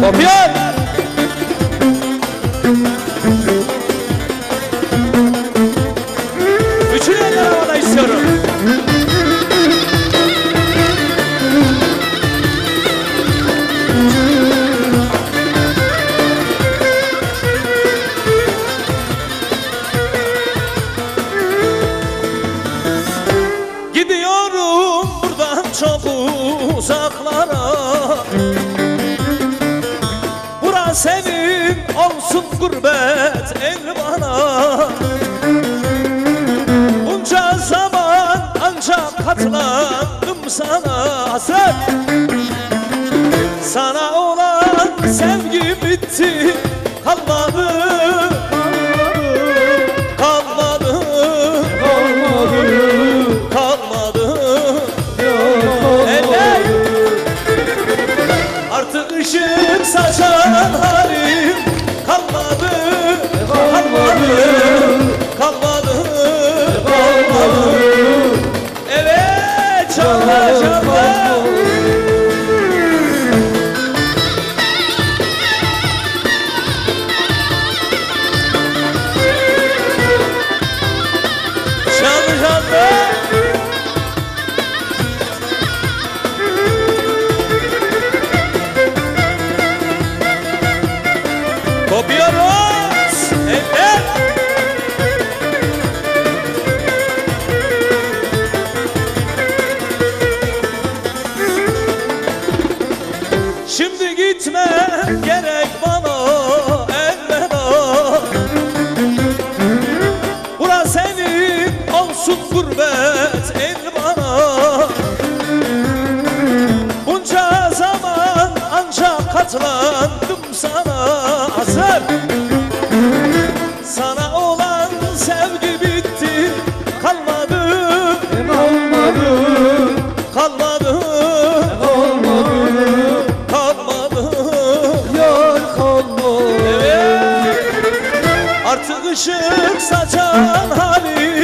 Kopyan. Bütün eller havada istiyorum. Gidiyorum buradan çok uzaklara. Bura senin olsun gurbet el bana. Bunca zaman ancak katlandım sana hasret. Sana olan sevgi bitti, kalmadı. Kalmadı, kalmadı, kalmadı. Eller artık ışık saçan halim kalmadı, kalmadı, kalmadı, kalmadı. Evet, çalla çalla. Kopuyoruz. Evet. Şimdi gitme gerek bana elveda. Bura senin olsun gurbet el bana. Bunca zaman ancak katlandım sana hazır. Sana olan sevgi bitti, kalmadı, kalmadı, kalmadı, kalmadı, kalmadı, yar kalmadı. Evet. Artık ışık saçan halim